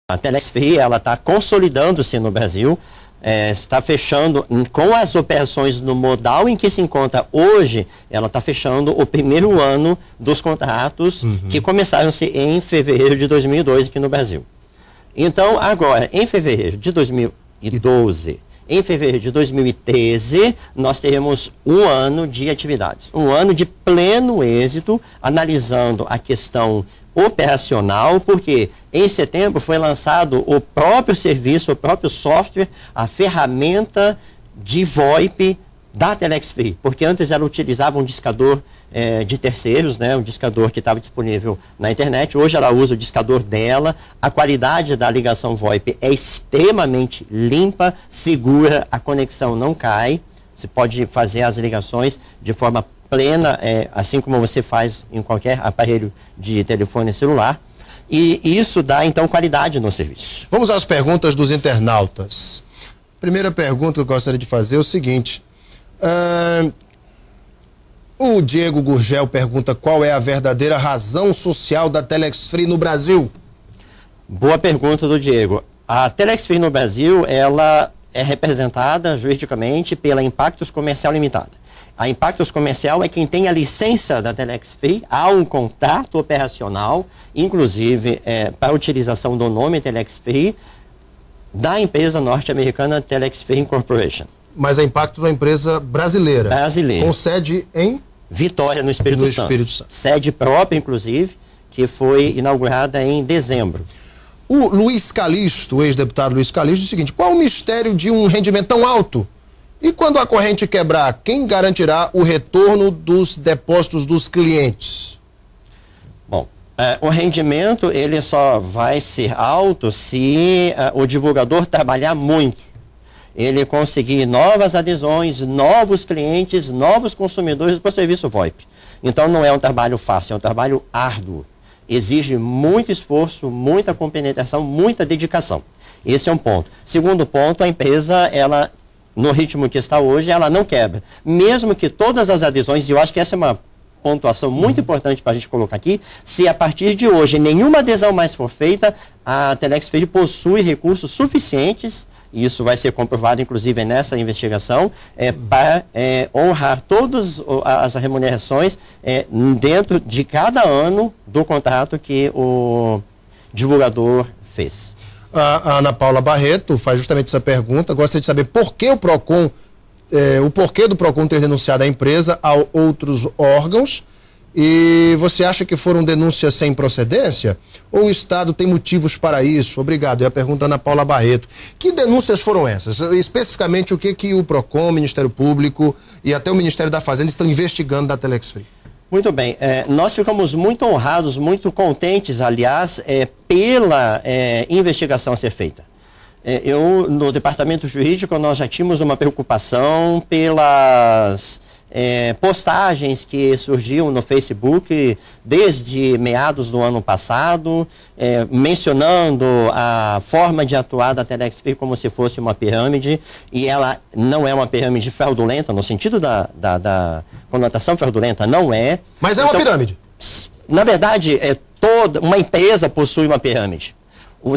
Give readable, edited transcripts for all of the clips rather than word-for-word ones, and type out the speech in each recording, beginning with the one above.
A Telex Free, ela está consolidando-se no Brasil, está fechando com as operações no modal em que se encontra hoje, ela está fechando o primeiro ano dos contratos que começaram-se em fevereiro de 2002 aqui no Brasil. Então, agora, em fevereiro de 2012, em fevereiro de 2013, nós teremos um ano de atividades, um ano de pleno êxito, analisando a questão operacional, porque em setembro foi lançado o próprio serviço, o próprio software, a ferramenta de VoIP da Telex Free, porque antes ela utilizava um discador de terceiros, né, um discador que estava disponível na internet. Hoje ela usa o discador dela. A qualidade da ligação VoIP é extremamente limpa, segura, a conexão não cai, você pode fazer as ligações de forma plena, assim como você faz em qualquer aparelho de telefone celular, e isso dá então qualidade no serviço. Vamos às perguntas dos internautas. Primeira pergunta que eu gostaria de fazer é o seguinte: o Diego Gurgel pergunta qual é a verdadeira razão social da Telex Free no Brasil. Boa pergunta do Diego. A Telex Free no Brasil, ela é representada juridicamente pela Impactos Comercial Limitada. A Impactos Comercial é quem tem a licença da Telex Free, há um contrato operacional, inclusive para a utilização do nome Telex Free, da empresa norte-americana Telex Free Incorporation. Mas a Impactos é uma empresa brasileira. Brasileira. Com sede em Vitória, no Espírito Santo. Sede própria, inclusive, que foi inaugurada em dezembro. O Luiz Calixto, o ex-deputado Luiz Calixto, diz o seguinte: qual o mistério de um rendimento tão alto? E quando a corrente quebrar, quem garantirá o retorno dos depósitos dos clientes? Bom, o rendimento ele só vai ser alto se o divulgador trabalhar muito. Ele conseguir novas adesões, novos clientes, novos consumidores para o serviço VoIP. Então não é um trabalho fácil, é um trabalho árduo. Exige muito esforço, muita compenetração, muita dedicação. Esse é um ponto. Segundo ponto, a empresa, ela, no ritmo que está hoje, ela não quebra. Mesmo que todas as adesões, e eu acho que essa é uma pontuação muito importante para a gente colocar aqui, se a partir de hoje nenhuma adesão mais for feita, a Telex Free possui recursos suficientes, e isso vai ser comprovado, inclusive, nessa investigação, para honrar todas as remunerações dentro de cada ano do contrato que o divulgador fez. A Ana Paula Barreto faz justamente essa pergunta. Gostaria de saber por que o PROCON, o porquê do PROCON ter denunciado a empresa a outros órgãos. E você acha que foram denúncias sem procedência? Ou o Estado tem motivos para isso? Obrigado. É a pergunta da Ana Paula Barreto. Que denúncias foram essas? Especificamente, o que o PROCON, o Ministério Público e até o Ministério da Fazenda estão investigando da Telex Free? Muito bem. Nós ficamos muito honrados, muito contentes, aliás, pela investigação a ser feita. No Departamento Jurídico, nós já tínhamos uma preocupação pelas postagens que surgiam no Facebook desde meados do ano passado, mencionando a forma de atuar da Telex Free como se fosse uma pirâmide, e ela não é uma pirâmide fraudulenta, no sentido da conotação fraudulenta, não é. Mas é uma pirâmide? Na verdade, toda uma empresa possui uma pirâmide.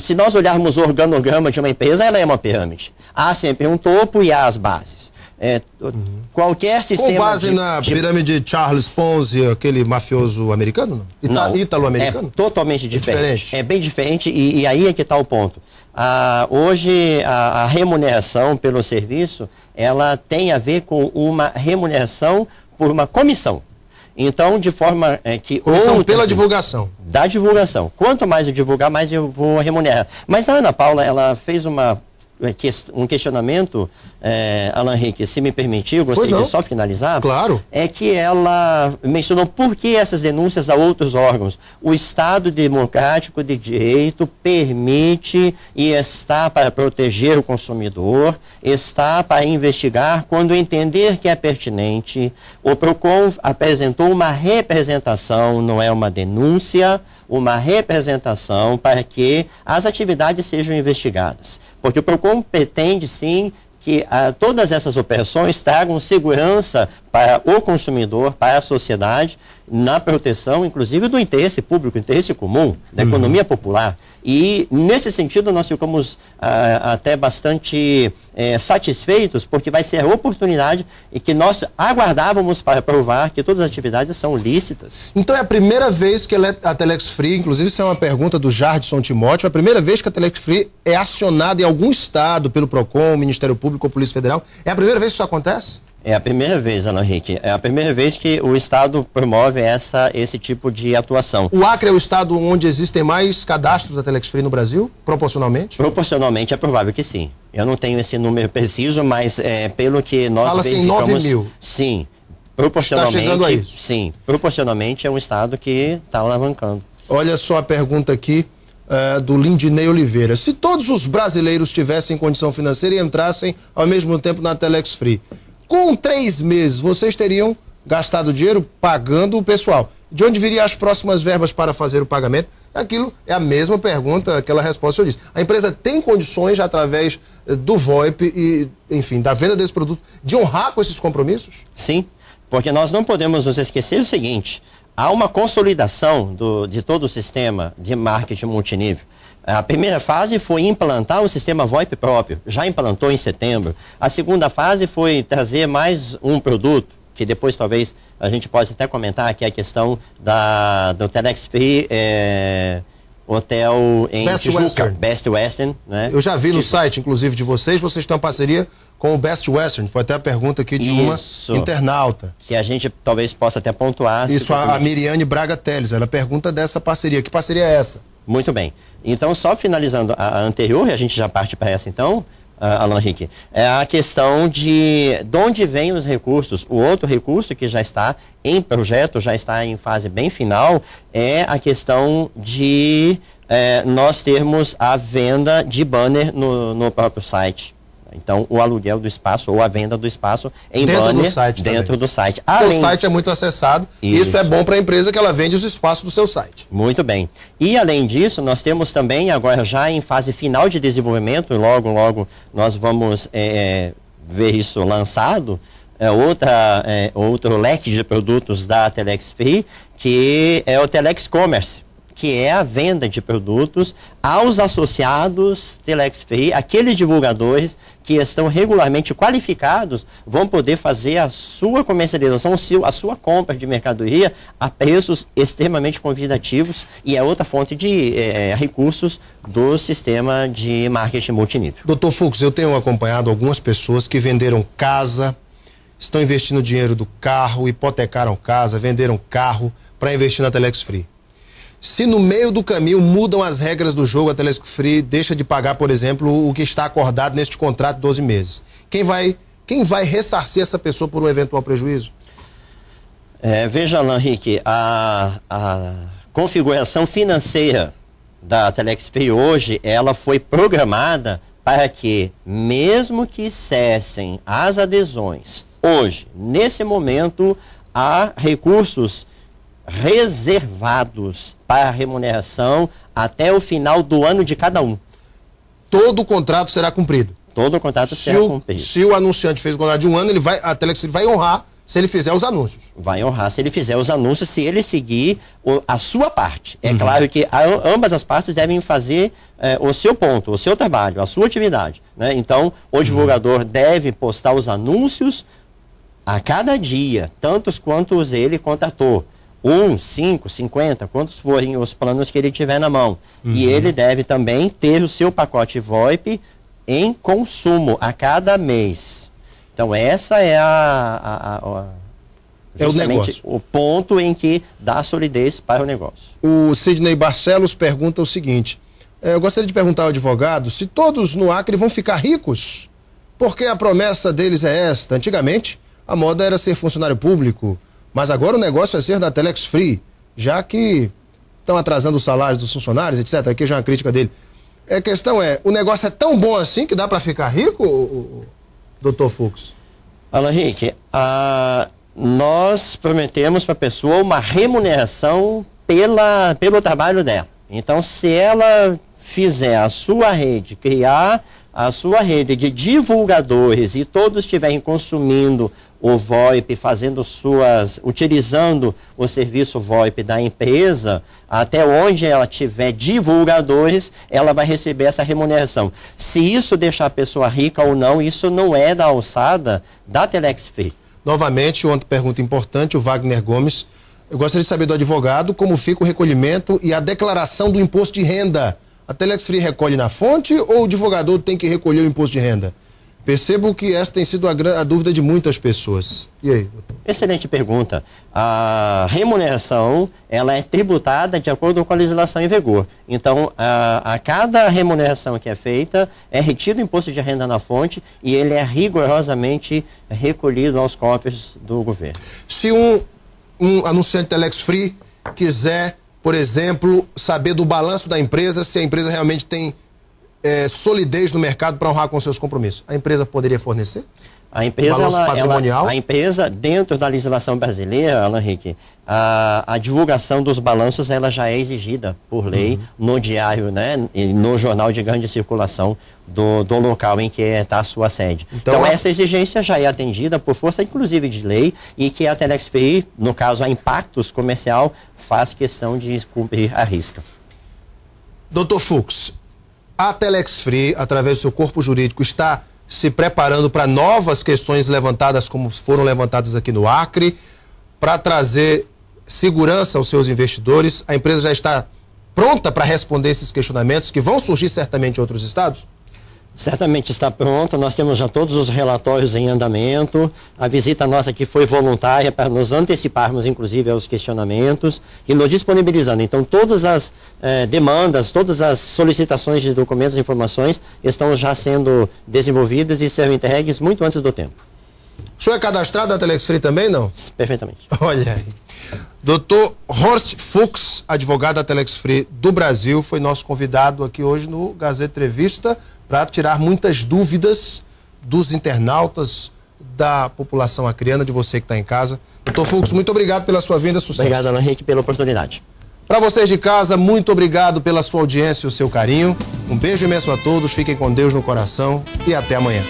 Se nós olharmos o organograma de uma empresa, ela é uma pirâmide. Há sempre um topo e há as bases. Qualquer sistema. Com base na pirâmide de Charles Ponzi, aquele mafioso americano? Não, ítalo-americano? É totalmente diferente. É bem diferente, e aí é que está o ponto. Hoje, a remuneração pelo serviço, ela tem a ver com uma remuneração por uma comissão. Então, de forma que... Comissão pela divulgação. Da divulgação. Quanto mais eu divulgar, mais eu vou remunerar. Mas a Ana Paula, ela fez um questionamento, Alan Henrique, se me permitir, eu gostaria de só finalizar. Claro. É que ela mencionou por que essas denúncias a outros órgãos. O Estado Democrático de Direito permite e está para proteger o consumidor, está para investigar quando entender que é pertinente. O PROCON apresentou uma representação, não é uma denúncia, uma representação para que as atividades sejam investigadas. Porque o PROCON pretende, sim, que todas essas operações tragam segurança para o consumidor, para a sociedade, na proteção, inclusive, do interesse público, interesse comum, da economia popular. E, nesse sentido, nós ficamos até bastante satisfeitos, porque vai ser a oportunidade e que nós aguardávamos para provar que todas as atividades são lícitas. Então é a primeira vez que a Telex Free, inclusive isso é uma pergunta do Jardson Timóteo, é a primeira vez que a Telex Free é acionada em algum estado pelo PROCON, Ministério Público ou Polícia Federal? É a primeira vez que isso acontece? É a primeira vez, Alan Henrique. É a primeira vez que o Estado promove esse tipo de atuação. O Acre é o estado onde existem mais cadastros da Telex Free no Brasil, proporcionalmente? Proporcionalmente é provável que sim. Eu não tenho esse número preciso, mas pelo que nós verificamos... Fala-se em 9 mil. Sim. Proporcionalmente, está chegando a isso? Sim. Proporcionalmente é um estado que está alavancando. Olha só a pergunta aqui do Lindinei Oliveira. Se todos os brasileiros tivessem condição financeira e entrassem ao mesmo tempo na Telex Free, com 3 meses, vocês teriam gastado dinheiro pagando o pessoal. De onde viriam as próximas verbas para fazer o pagamento? Aquilo é a mesma pergunta, aquela resposta que eu disse. A empresa tem condições, através do VoIP e, enfim, da venda desse produto, de honrar com esses compromissos? Sim, porque nós não podemos nos esquecer o seguinte: há uma consolidação de todo o sistema de marketing multinível. A primeira fase foi implantar o sistema VoIP próprio, já implantou em setembro. A segunda fase foi trazer mais um produto, que depois talvez a gente possa até comentar, que é a questão do Telex Free Hotel em Tijuca, Best Western. Né? Eu já vi no site, inclusive, de vocês têm parceria com o Best Western. Foi até a pergunta aqui de uma internauta. Que a gente talvez possa até pontuar. Isso, a Miriane Braga Teles, ela pergunta dessa parceria. Que parceria é essa? Muito bem. Então, só finalizando a anterior, e a gente já parte para essa então, Alan Henrique, é a questão de onde vêm os recursos. O outro recurso que já está em projeto, já está em fase bem final, é a questão de nós termos a venda de banner no próprio site. Então, o aluguel do espaço ou a venda do espaço em banner dentro do site. O site é muito acessado. Isso é bom para a empresa, que ela vende os espaços do seu site. Muito bem. E, além disso, nós temos também, agora já em fase final de desenvolvimento, logo nós vamos ver isso lançado, outro leque de produtos da Telex Free, que é o Telex Commerce, que é a venda de produtos aos associados Telex Free. Aqueles divulgadores que estão regularmente qualificados vão poder fazer a sua comercialização, a sua compra de mercadoria a preços extremamente convidativos, e é outra fonte de recursos do sistema de marketing multinível. Dr. Fux, eu tenho acompanhado algumas pessoas que venderam casa, estão investindo dinheiro do carro, hipotecaram casa, venderam carro para investir na Telex Free. Se no meio do caminho mudam as regras do jogo, a Telex Free deixa de pagar, por exemplo, o que está acordado neste contrato de 12 meses. Quem vai ressarcir essa pessoa por um eventual prejuízo? Veja, Alan Henrique, a configuração financeira da Telex Free hoje, ela foi programada para que, mesmo que cessem as adesões, hoje, nesse momento, há recursos reservados para remuneração até o final do ano de cada um. Todo o contrato será cumprido? Todo o contrato será cumprido. Se o anunciante fez o contrato de um ano, a Telex vai honrar se ele fizer os anúncios. Vai honrar se ele fizer os anúncios, se ele seguir a sua parte. É claro que ambas as partes devem fazer o seu ponto, o seu trabalho, a sua atividade. Né? Então, o divulgador deve postar os anúncios a cada dia, tantos quantos ele contratou. 1, 5, 50, quantos forem os planos que ele tiver na mão. E ele deve também ter o seu pacote VoIP em consumo a cada mês. Então, essa é justamente o ponto em que dá solidez para o negócio. O Sidney Barcelos pergunta o seguinte: eu gostaria de perguntar ao advogado se todos no Acre vão ficar ricos, porque a promessa deles é esta. Antigamente, a moda era ser funcionário público, mas agora o negócio é ser da Telex Free, já que estão atrasando os salários dos funcionários, etc. Aqui já é uma crítica dele. A questão é, o negócio é tão bom assim que dá para ficar rico, Dr. Fux? Alan Henrique, nós prometemos para a pessoa uma remuneração pelo trabalho dela. Então, se ela fizer a sua rede, criar a sua rede de divulgadores e todos estiverem consumindo o VoIP, utilizando o serviço VoIP da empresa, até onde ela tiver divulgadores, ela vai receber essa remuneração. Se isso deixar a pessoa rica ou não, isso não é da alçada da Telex Free. Novamente, outra pergunta importante, o Wagner Gomes. Eu gostaria de saber do advogado como fica o recolhimento e a declaração do imposto de renda. A Telex Free recolhe na fonte ou o advogador tem que recolher o imposto de renda? Percebo que essa tem sido a dúvida de muitas pessoas. E aí, doutor? Excelente pergunta. A remuneração, ela é tributada de acordo com a legislação em vigor. Então, a cada remuneração que é feita, é retido o imposto de renda na fonte e ele é rigorosamente recolhido aos cofres do governo. Se um anunciante Telex Free quiser, por exemplo, saber do balanço da empresa, se a empresa realmente tem solidez no mercado para honrar com seus compromissos, a empresa poderia fornecer? A empresa, balanço patrimonial? A empresa, dentro da legislação brasileira, Alan Henrique, a divulgação dos balanços ela já é exigida por lei no diário, né, e no jornal de grande circulação do local em que está a sua sede. Então essa exigência já é atendida por força, inclusive, de lei, e que a Telex Free, no caso a Impactos Comercial, faz questão de cumprir a risca. Doutor Fux, a Telex Free, através do seu corpo jurídico, está se preparando para novas questões levantadas, como foram levantadas aqui no Acre, para trazer segurança aos seus investidores. A empresa já está pronta para responder esses questionamentos que vão surgir certamente em outros estados? Certamente está pronta, nós temos já todos os relatórios em andamento, a visita nossa aqui foi voluntária para nos anteciparmos, inclusive, aos questionamentos e nos disponibilizando. Então, todas as demandas, todas as solicitações de documentos e informações estão já sendo desenvolvidas e serão entregues muito antes do tempo. O senhor é cadastrado na Telex Free também, não? Perfeitamente. Olha aí. Doutor Horst Fux, advogado da Telex Free do Brasil, foi nosso convidado aqui hoje no Gazeta Entrevista para tirar muitas dúvidas dos internautas, da população acreana, de você que está em casa. Doutor Fux, muito obrigado pela sua vinda, sucesso. Obrigado, Alan Henrique, pela oportunidade. Para vocês de casa, muito obrigado pela sua audiência e o seu carinho. Um beijo imenso a todos, fiquem com Deus no coração e até amanhã.